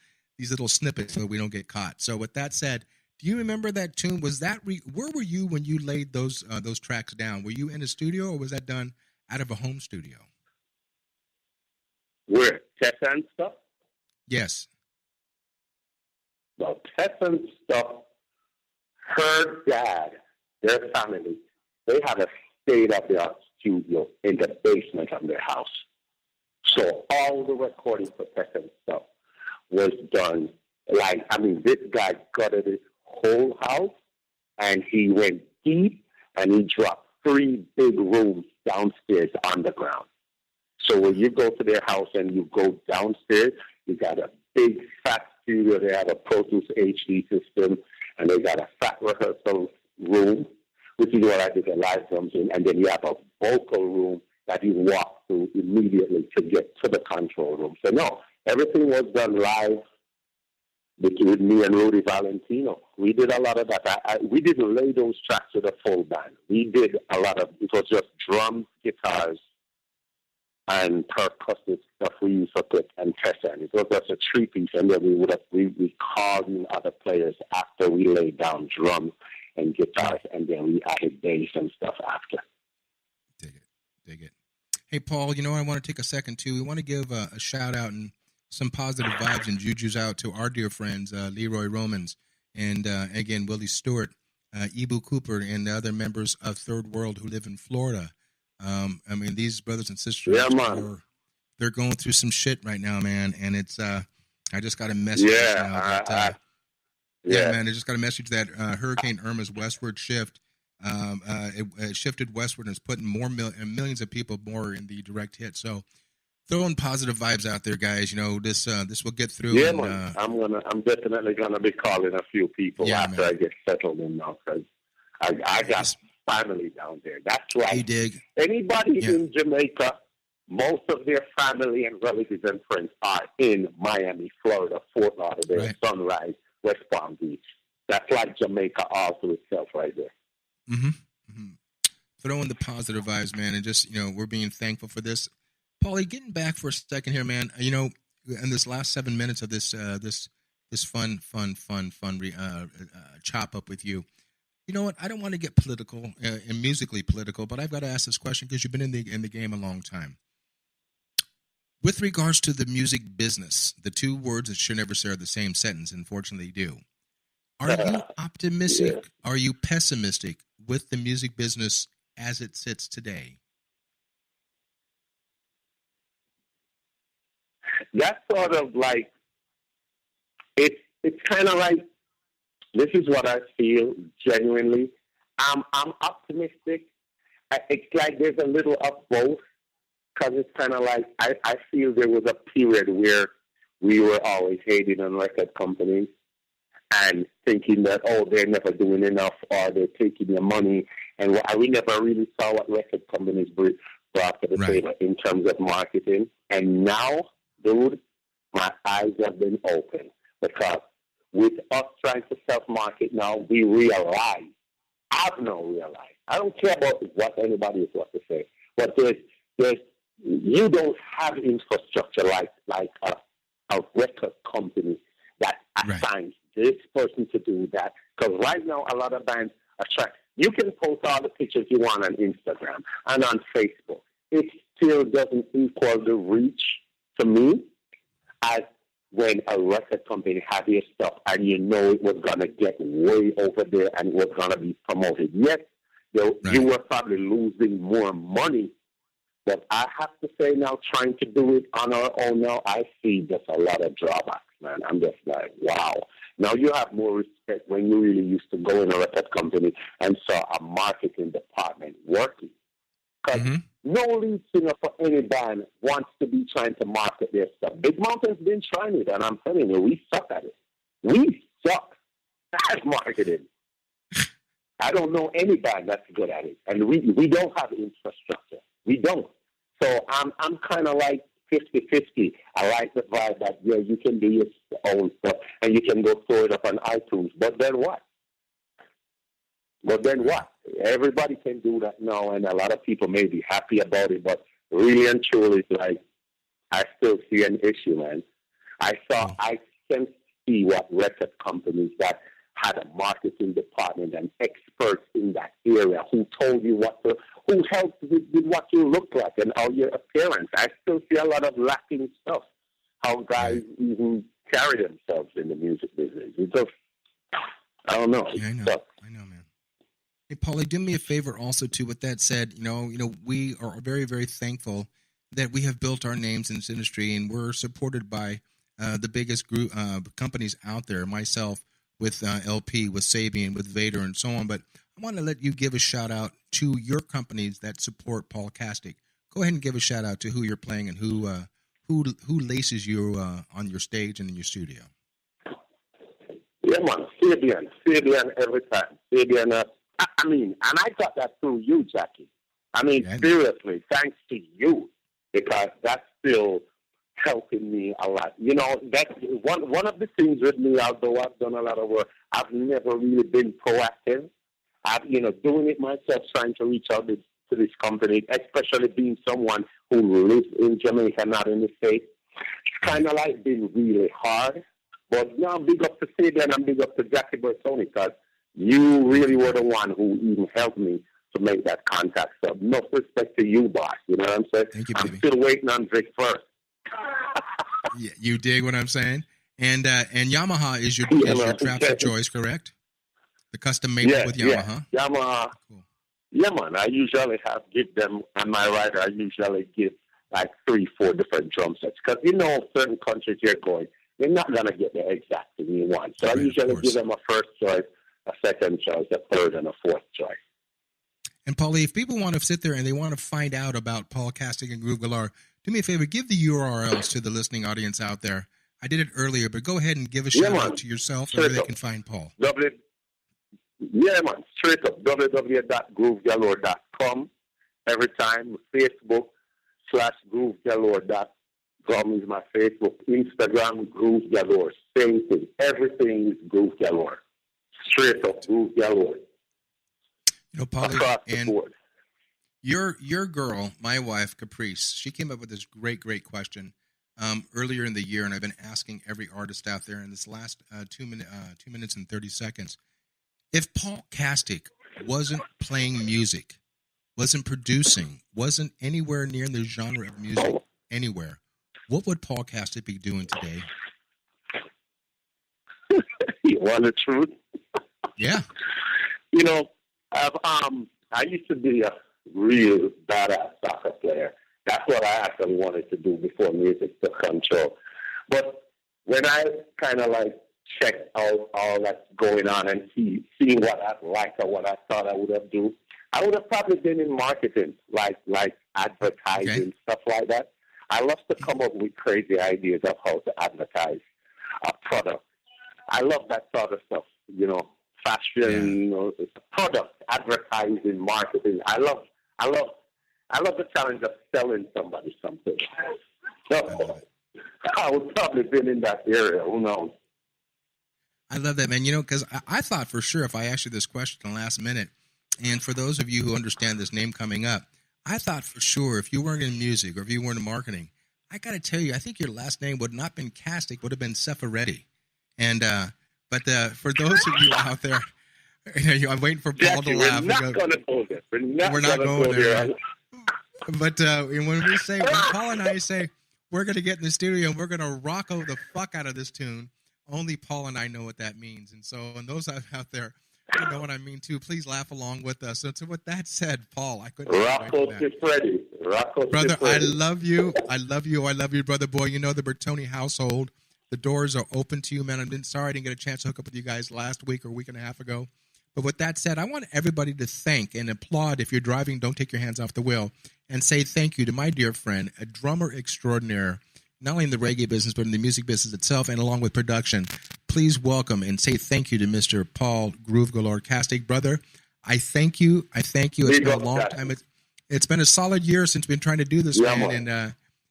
snippets so we don't get caught. So with that said, do you remember that tune? Was that where were you when you laid those tracks down? Were you in a studio, or was that done out of a home studio? Where Tessanne stuff? Yes. Well, Tessanne stuff. Her dad, their family, they had a state-of-the-art studio in the basement of their house. So all the recording for Tessanne stuff was done. This guy gutted his whole house, and he went deep, and he dropped 3 big rooms downstairs underground. So when you go to their house and you go downstairs, you got a big fat studio. They have a Pro Tools HD system, and they got a fat rehearsal room, which is where I did the live drums in, and then you have a vocal room that you walk through immediately to get to the control room. So no, everything was done live with me and Rudy Valentino. We did a lot of that. We didn't lay those tracks with a full band. We did a lot of, it was just drums, guitars, and percussive stuff we used for Click and Tessanne. It was just a 3-piece, and then we called in other players after we laid down drums and guitars, and then we added bass and stuff after. Dig it. Hey, Paul, you know, I want to take a second, too. We want to give a shout-out and some positive vibes and jujus out to our dear friends, Leroy Romans, and, again, Willie Stewart, Ibu Cooper, and the other members of Third World who live in Florida. These brothers and sisters, they're going through some shit right now, man, and it's, I just got a message now that, man, I just got a message that Hurricane Irma's westward shift, it shifted westward and is putting more millions of people more in the direct hit. So throwing positive vibes out there, guys. You know, this will get through. Yeah, man. I'm definitely gonna be calling a few people after I get settled in now, because I got family down there. That's right. You dig. Anybody in Jamaica, most of their family and relatives and friends are in Miami, Florida, Fort Lauderdale, Sunrise, West Palm Beach. That's like Jamaica all to itself right there. Mm-hmm. Mm-hmm. Throwing the positive vibes, man, and just, you know, we're being thankful for this. Paulie, getting back for a second here, man. You know, in this last 7 minutes of this fun chop up with you, you know what? I don't want to get political and musically political, but I've got to ask this question because you've been in the game a long time. With regards to the music business, the two words that should never share the same sentence, unfortunately, do. Are you optimistic? Are you pessimistic with the music business as it sits today? That's sort of like, it's kind of like, this is what I feel genuinely. I'm optimistic. it's like there's a little of both, because it's kind of like I feel there was a period where we were always hating on record companies and thinking that, oh, they're never doing enough or they're taking your money. And we never really saw what record companies brought to the table in terms of marketing. And now, dude, my eyes have been open, because with us trying to self-market now, we realize, I've now realized, I don't care about what anybody is what to say, but there's you don't have infrastructure like a record company that assigns this person to do that. Because right now, a lot of bands are trying. You can post all the pictures you want on Instagram and on Facebook. It still doesn't equal the reach to me as when a record company had your stuff and you know it was going to get way over there and it was going to be promoted. Yes, you were probably losing more money, but I have to say now, trying to do it on our own now, I see just a lot of drawbacks, man. I'm just like, wow. Now you have more respect when you really used to go in a record company and saw a marketing department working. Because no lead singer for any band wants to be trying to market their stuff. Big Mountain's been trying it, and I'm telling you, we suck at it. We suck at marketing. I don't know any band that's good at it, and we don't have infrastructure. We don't. So I'm kind of like 50-50. I like the vibe that, yeah, you can do your own stuff, and you can go throw it up on iTunes, but then what? Everybody can do that now, and a lot of people may be happy about it, but really and truly, it's like, I still see an issue, man. I can see what record companies that had a marketing department and experts in that area who told you who helped with what you look like and how your appearance. I still see a lot of lacking stuff, how guys even carry themselves in the music business. It's just, I don't know. Yeah, I know, man. Hey, Paulie, do me a favor also, too, with that said, you know, we are very, very thankful that we have built our names in this industry, and we're supported by the biggest group companies out there, myself with LP, with Sabian, with Vader, and so on. But I want to let you give a shout-out to your companies that support Paul Kastick. Go ahead and give a shout-out to who you're playing and who laces you on your stage and in your studio. Yeah, man, Sabian every time. Sabian, I mean, and I got that through you, Jackie. I mean, seriously, thanks to you, because that's still helping me a lot. You know, that's one of the things with me, although I've done a lot of work, I've never really been proactive. I've, doing it myself, trying to reach out to this company, especially being someone who lives in Jamaica, not in the States. It's kind of like been really hard. But now, big up to Sabian and big up to Jackie Bertoni, because you really were the one who even helped me to make that contact. So, no respect to you, boss. You know what I'm saying? Thank you, baby. I'm still waiting on Vic first. Yeah, you dig what I'm saying? And Yamaha is your trap of choice, correct? The custom made with Yamaha? Yeah, Yamaha. Cool. Yeah, man. I usually give them, on my rider, I usually give like 3-4 different drum sets. Because certain countries you're going, you're not going to get the exact thing you want. So I usually give them a first choice, a second choice, a third, and a fourth choice. And, Paulie, if people want to sit there and they want to find out about Paul Kastick and Groove Galore, do me a favor, give the URLs to the listening audience out there. I did it earlier, but go ahead and give a shout-out to yourself and where they can find Paul. Straight up, www.groovegalore.com. Every time, Facebook /groovegalore.com is my Facebook. Instagram, Groove Galore. Same thing. Everything is Groove Galore. Straight up, Groove Galore. Paulie, across the and board. Your girl, my wife, Caprice, she came up with this great question earlier in the year, and I've been asking every artist out there in this last 2 minutes and 30 seconds. If Paul Kastick wasn't playing music, wasn't producing, wasn't anywhere near the genre of music anywhere, what would Paul Kastick be doing today? You want the truth? Yeah. I used to be a real badass soccer player. That's what I actually wanted to do before music took control. But when I kind of checked out all that's going on and seeing what I liked or what I thought I would have do, I would have probably been in marketing, like advertising, stuff like that. I love to come up with crazy ideas of how to advertise a product. I love that sort of stuff, you know, fashion, product, advertising, marketing. I love the challenge of selling somebody something. So I would probably been in that area. Who knows? I love that, man. You know, because I thought for sure if I asked you this question in the last minute, and for those of you who understand this name coming up, I thought for sure if you weren't in music or if you weren't in marketing, I got to tell you, I think your last name would not have been Kastick, would have been Faraji. And but for those of you out there, you know, I'm waiting for Paul to laugh. We're not going to go there. We're not going there. But when Paul and I say we're going to get in the studio and we're going to rock the fuck out of this tune, only Paul and I know what that means. And so, and those out there who know what I mean too, please laugh along with us. So with that said, Paul, I couldn't. Brother, I love you. I love you. I love you, brother boy. You know the Bertoni household. The doors are open to you, man. I'm sorry I didn't get a chance to hook up with you guys last week or a week and a half ago. But with that said, I want everybody to thank and applaud. If you're driving, don't take your hands off the wheel, and say thank you to my dear friend, a drummer extraordinaire, not only in the reggae business, but in the music business itself, and along with production. Please welcome and say thank you to Mr. Paul Groove Galore Kastick. Brother, I thank you. I thank you. It's been a long time. It's been a solid year since we've been trying to do this, man.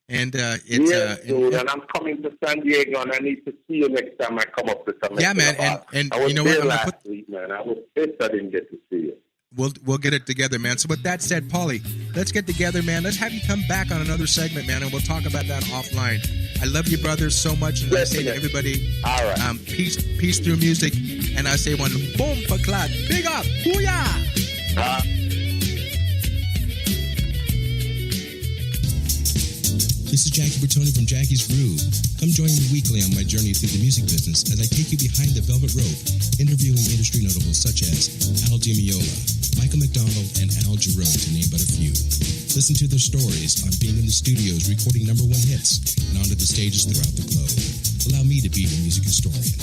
And I'm coming to San Diego, and I need to see you next time I come up to Jamaica. Yeah, man, and I was you know there what? last week, man. I was pissed I didn't get to see you. We'll get it together, man. So with that said, Paulie, let's get together, man. Let's have you come back on another segment, man, and we'll talk about that offline. I love you, brothers, so much, and I say to everybody, all right, peace through music, and I say one boom for clad, big up, booyah. This is Jackie Bertoni from Jackie's Groove. Come join me weekly on my journey through the music business as I take you behind the velvet rope, interviewing industry notables such as Al Di Meola, Michael McDonald, and Al Jarreau, to name but a few. Listen to their stories on being in the studios recording #1 hits and onto the stages throughout the globe. Allow me to be your music historian.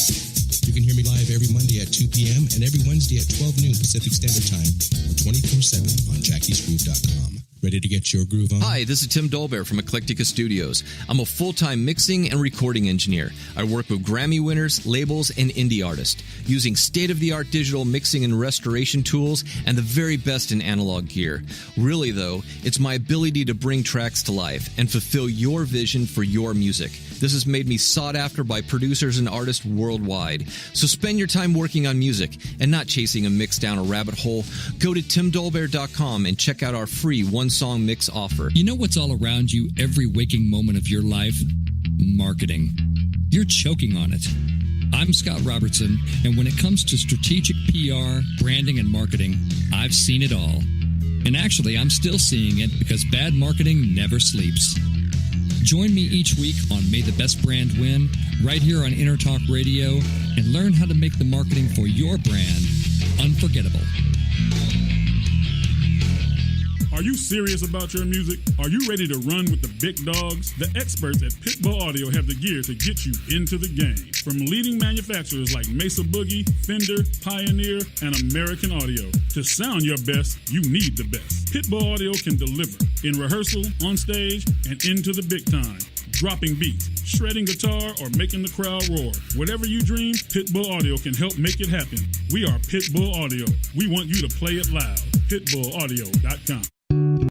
You can hear me live every Monday at 2 p.m. and every Wednesday at 12 noon Pacific Standard Time or 24/7 on jackiesgroove.com. Ready to get your groove on? Hi, this is Tim Dolbear from Eclectica Studios. I'm a full-time mixing and recording engineer. I work with Grammy winners, labels, and indie artists, using state-of-the-art digital mixing and restoration tools and the very best in analog gear. Really, though, it's my ability to bring tracks to life and fulfill your vision for your music. This has made me sought after by producers and artists worldwide. So spend your time working on music and not chasing a mix down a rabbit hole. Go to timdolbear.com and check out our free one-song mix offer. You know what's all around you every waking moment of your life? Marketing. You're choking on it. I'm Scott Robertson, and when it comes to strategic PR, branding, and marketing, I've seen it all. And actually, I'm still seeing it because bad marketing never sleeps. Join me each week on May the Best Brand Win, right here on Intertalk Radio, and learn how to make the marketing for your brand unforgettable. Are you serious about your music? Are you ready to run with the big dogs? The experts at Pitbull Audio have the gear to get you into the game. From leading manufacturers like Mesa Boogie, Fender, Pioneer, and American Audio. To sound your best, you need the best. Pitbull Audio can deliver in rehearsal, on stage, and into the big time. Dropping beats, shredding guitar, or making the crowd roar. Whatever you dream, Pitbull Audio can help make it happen. We are Pitbull Audio. We want you to play it loud. PitbullAudio.com.